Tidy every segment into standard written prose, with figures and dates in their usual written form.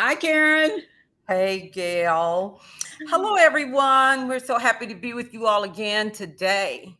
Hi, Karen. Hey, Gail. Hello, everyone. We're so happy to be with you all again today.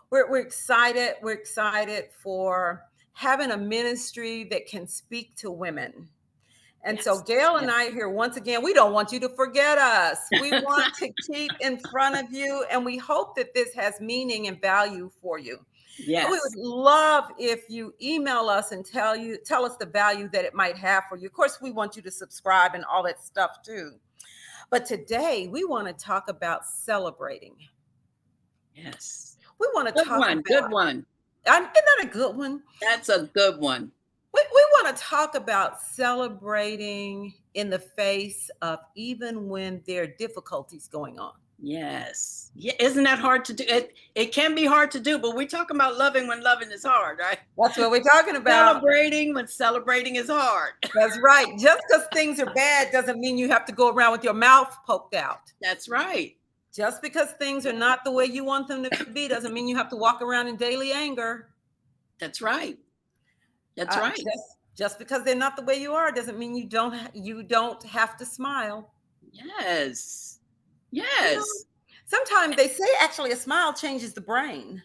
We're excited. We're excited for having a ministry that can speak to women. And so, Yes, Gail and yes, I are here once again. We don't want you to forget us. We want to keep in front of you, and we hope that this has meaning and value for you. We would yes. love if you email us and tell us the value that it might have for you. Of course, we want you to subscribe and all that stuff too. But today we want to talk about celebrating. Yes. We want to Good talk one. Good about, one. isn't that a good one? That's a good one. We want to talk about celebrating in the face of even when there are difficulties going on. Yes. Yeah, isn't that hard to do? It can be hard to do, but we're talking about loving when loving is hard, right? That's what we're talking about. Celebrating when celebrating is hard. That's right. Just because things are bad doesn't mean you have to go around with your mouth poked out. That's right. Just because things are not the way you want them to be doesn't mean you have to walk around in daily anger. That's right. That's right. Just because they're not the way you are doesn't mean you don't have to smile. Yes. You know, Yes. sometimes they say actually a smile changes the brain.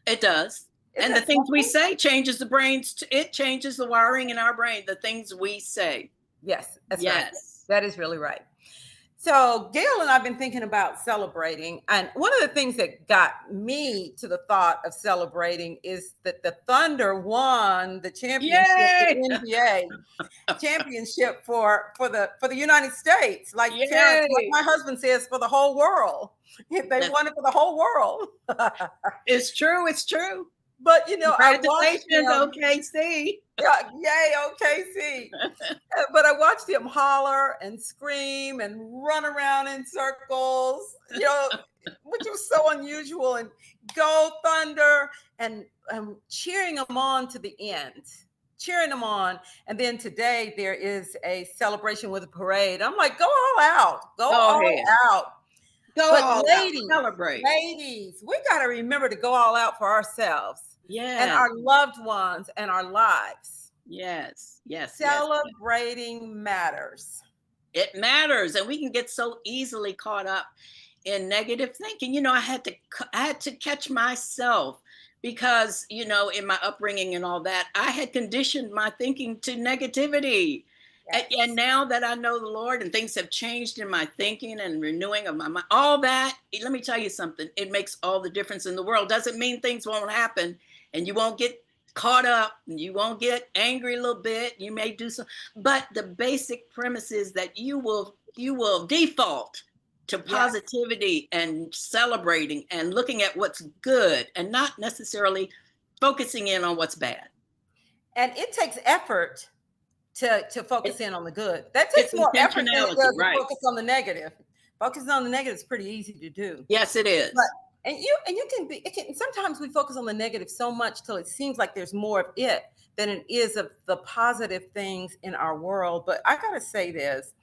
It does. Isn't And the that things we something? say changes the brains. It changes the wiring in our brain. The things we say. Yes, that's right. Yes. That is really right. So Gail and I've been thinking about celebrating, and one of the things that got me to the thought of celebrating is that the Thunder won the championship, the Yay! NBA championship for the United States. Like Yay! my husband says, for the whole world. They That won it for the whole world. is true. It's true. But I watched Congratulations, him. OKC. Yeah, yay, OKC. But I watched him holler and scream and run around in circles, which was so unusual. And go Thunder, and cheering them on to the end, cheering them on. And then today there is a celebration with a parade. I'm like, go all out, go Go all ahead. out. Go But all out. ladies, Celebrate. ladies, we got to remember to go all out for ourselves and Yes. our loved ones and our lives. Yes. Yes. Yes. Yes. Celebrating matters. It matters, and we can get so easily caught up in negative thinking. I had to catch myself because in my upbringing and all that, I had conditioned my thinking to negativity. And Yes. now that I know the Lord and things have changed in my thinking and renewing of my mind, all that, let me tell you something, it makes all the difference in the world. Doesn't mean things won't happen and you won't get caught up and you won't get angry a little bit. You may do so, but the basic premise is that you will default to Yes. positivity and celebrating and looking at what's good and not necessarily focusing in on what's bad. And it takes effort to focus It, in on the good. That it's takes more effort than it intentionality, does to right? focus on the negative. Focusing on the negative is pretty easy to do. Yes, it But is. and you can be it can sometimes we focus on the negative so much till it seems like there's more of it than it is of the positive things in our world. But I gotta say this,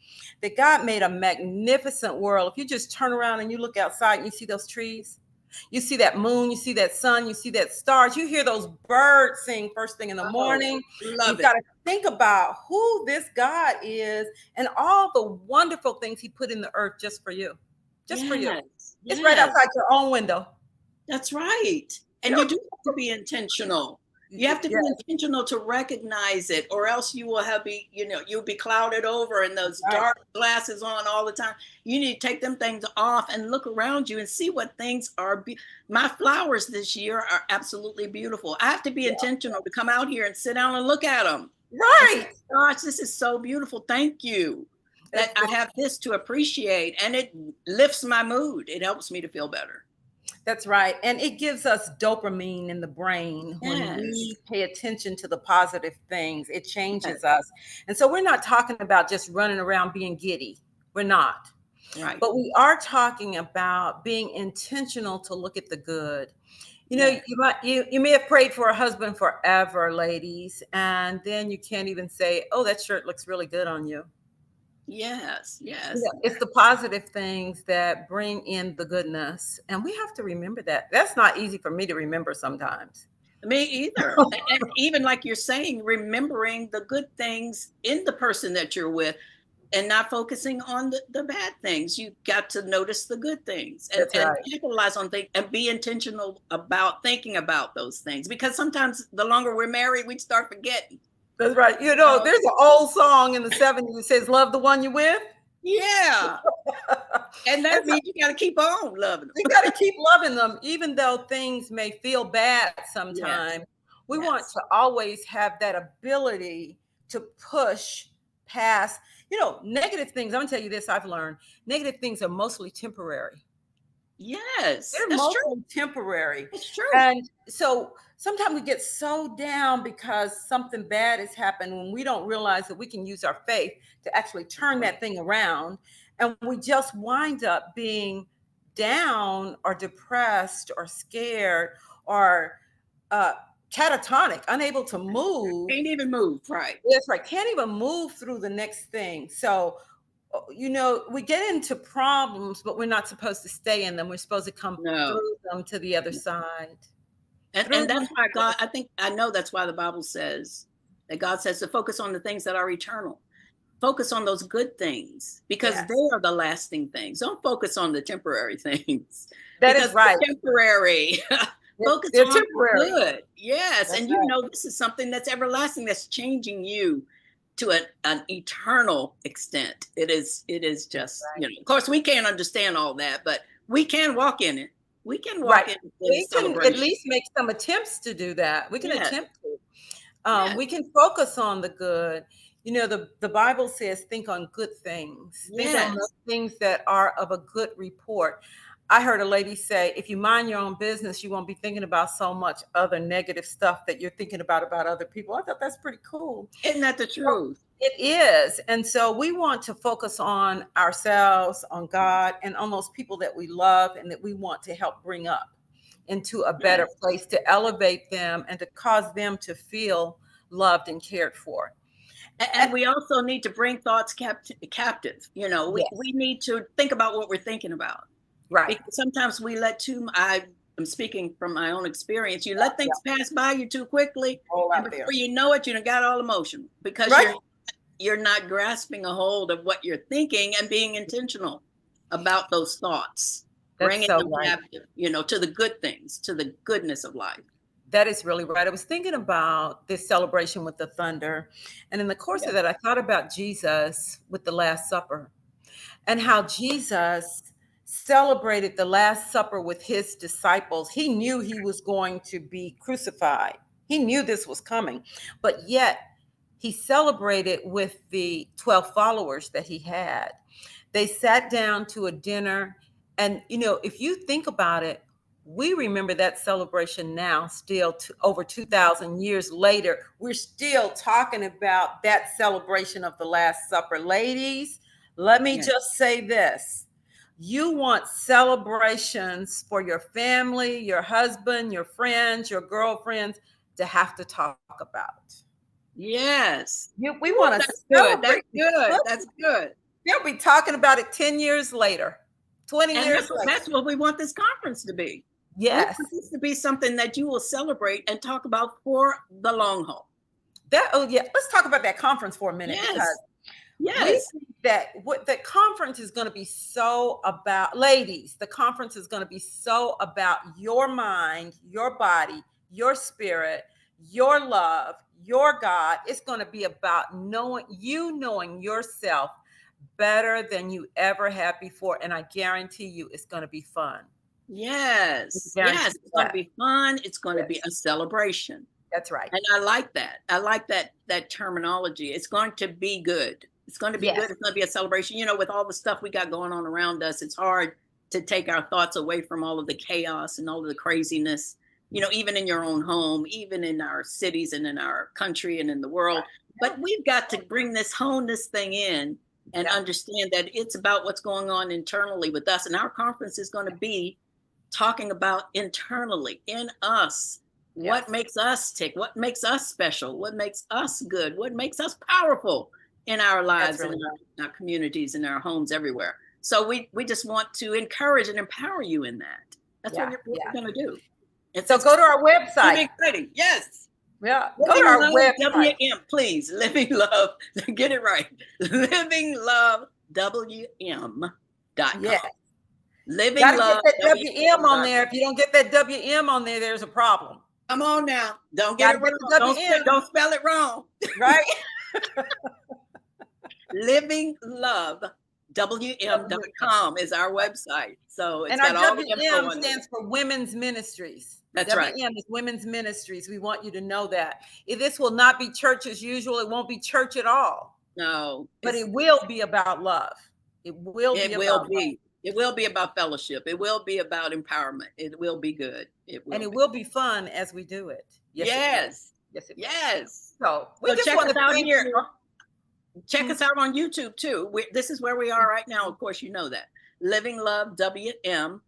that God made a magnificent world. If you just turn around and you look outside and you see those trees, you see that moon, you see that sun, you see that stars, you hear those birds sing first thing in the Oh, morning. love You've it. got to think about who this God is and all the wonderful things he put in the earth just for you. Just for you. Yes, It's right yes, outside your own window. that's right. You And you know, do have to be intentional. You have to be yes, intentional to recognize it, or else you will you'll be clouded over and those right. dark glasses on all the time. You need to take them things off and look around you and see what things are. My flowers this year are absolutely beautiful. I have to be Yeah. intentional to come out here and sit down and look at them and say, Right. gosh, this is so beautiful. Thank you that It's, I it's, have this to appreciate. And it lifts my mood. It helps me to feel better. that's right. And it gives us dopamine in the brain when Yes. we pay attention to the positive things. It Yes. changes us. And so we're not talking about just running around being giddy. We're not. Right. But we are talking about being intentional to look at the good. Yes. You may have prayed for a husband forever, ladies, and then you can't even say, "Oh, that shirt looks really good on you." Yes. Yes. It's the positive things that bring in the goodness, and we have to remember that. That's not easy for me to remember sometimes. Me either. And even like you're saying, remembering the good things in the person that you're with and not focusing on the bad things. You got to notice the good things That's and right. capitalize on things and be intentional about thinking about those things. Because sometimes the longer we're married, we start forgetting. That's right. So, There's an old song in the 70s that says, "Love the one you're with." yeah. And And that so means you got to keep on loving you them. got to keep loving them, even though things may feel bad Yes. sometimes. We want Yes. to always have that ability to push past, negative things. I'm going to tell you this, I've learned negative things are mostly temporary. Yes. They're That's true. mostly temporary. It's true. And so sometimes we get so down because something bad has happened when we don't realize that we can use our faith to actually turn that thing around. And we just wind up being down or depressed or scared or uh, catatonic, unable to move. Can't even move. Right. That's right. Can't even move through the next thing. So we get into problems, but we're not supposed to stay in them. We're supposed to come No. through them to the other side. And Through them that's to why the other God, I think I know that's why the Bible says that God says to focus on the things that are eternal. Focus on those good things because Yes, they are the lasting things. Don't focus on the temporary things that is because right. they're temporary. Focus They're on the temporary. good. Yes. That's And you right. know, this is something that's everlasting, that's changing you to an eternal extent. It is just, Right. of course, we can't understand all that, but we can walk in it. We can Right. walk in We can at celebration. least make some attempts to do that. We can Yes. attempt to. Yes. We can focus on the good. The Bible says, think on good things. Think on the Yes. things that are of a good report. I heard a lady say, if you mind your own business, you won't be thinking about so much other negative stuff that you're thinking about other people. I thought that's pretty cool. Isn't that the So truth? it is. And so we want to focus on ourselves, on God, and on those people that we love and that we want to help bring up into a better Yes. place, to elevate them and to cause them to feel loved and cared for. And And we also need to bring thoughts captive. We yes, need to think about what we're thinking about right. because sometimes we let too. I am speaking from my own experience. You Yeah, let yeah. things pass by you too quickly, All and out before there. you know it, you done got all emotion because Right? you're not grasping a hold of what you're thinking and being intentional about those thoughts, That's bringing so them right. captive. To the good things, to the goodness of life. That is really right. I was thinking about this celebration with the thunder. And in the course Yeah. of that, I thought about Jesus with the Last Supper and how Jesus celebrated the Last Supper with his disciples. He knew he was going to be crucified, he knew this was coming, but yet he celebrated with the 12 followers that he had. They sat down to a dinner. And, if you think about it, we remember that celebration now, still over 2,000 years later. We're still talking about that celebration of the Last Supper. Ladies, let me Yeah. just say this. You want celebrations for your family, your husband, your friends, your girlfriends to have to talk about. Yes. We Ooh, want to that's good. That's celebrate the good. good. That's good. They'll be talking about it 10 years later, 20 And years that's later. what we want this conference to be. We Yes. want this to be something that you will celebrate and talk about for the long haul. Oh yeah. Let's talk about that conference for a minute, because Yes. we Yes. think that what the conference is going to be so about, ladies, the conference is going to be so about your mind, your body, your spirit, your love, your God. It's going to be about knowing yourself better than you ever have before. And I guarantee you it's going to be fun. I Yes. Yes. guarantee It's going to that. be fun. It's going to be Yes, a celebration. that's right. And I like that. I like that terminology. It's going to be good. It's going to be Yes, good. It's going to be a celebration. With all the stuff we got going on around us, it's hard to take our thoughts away from all of the chaos and all of the craziness, even in your own home, even in our cities and in our country and in the world. But we've got to hone this thing in and yeah, understand that it's about what's going on internally with us. And our conference is going to be talking about internally in us what yes. makes us tick, what makes us special, what makes us good, what makes us powerful in our That's lives and really in right. our communities and our homes everywhere. So we just want to encourage and empower you in that. That's what Yeah, we're yeah. going to do. It's So go to our pretty website. exciting. Yes. Yeah, go Living to our Love website. WM, please. Living Love, get it right. LivingLoveWM.com. Yeah, got Living to get Love that WM on WM.com. there. If you don't get that WM on there, there's a problem. Come on now. Don't get Got it to wrong. get the WM, Don't spell it wrong. right? LivingLoveWM.com is our website. So it's And our got all the info WM on there. stands for Women's Ministries. That's right. WM is Women's Ministries. We want you to know that. This will not be church as usual. It won't be church at all. No. But it will be about love. It will be about love. It will be about fellowship. It will be about empowerment. It will be good. And it will be fun as we do it. Yes. Yes. Yes. So we just check want us to out thank here. you. Check us out on YouTube too. This is where we are right now. Of course, you know that. Living Love WM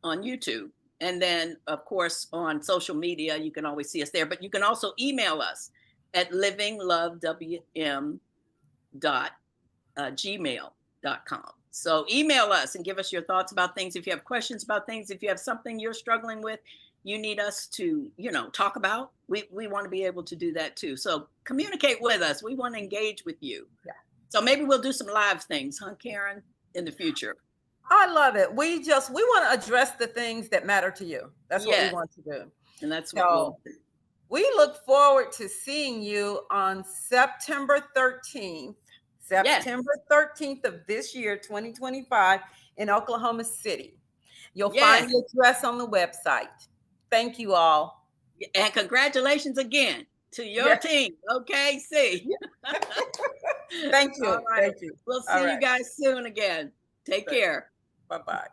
on YouTube. And then, of course, on social media, you can always see us there. But you can also email us at livinglovewm.gmail.com. So email us and give us your thoughts about things. If you have questions about things, if you have something you're struggling with, you need us to, talk about, we want to be able to do that too. So communicate with us. We want to engage with you. Yeah. So maybe we'll do some live things, huh, Karen, in the future. I love it. We want to address the things that matter to you. That's what we want to do. And that's what we look forward to seeing you on September 13th. September 13th of this year, 2025, in Oklahoma City. You'll find the address on the website. Thank you all. And congratulations again to your team. Okay, see. Thank you. All right. Thank you. We'll see you guys soon again. Take care. Bye-bye.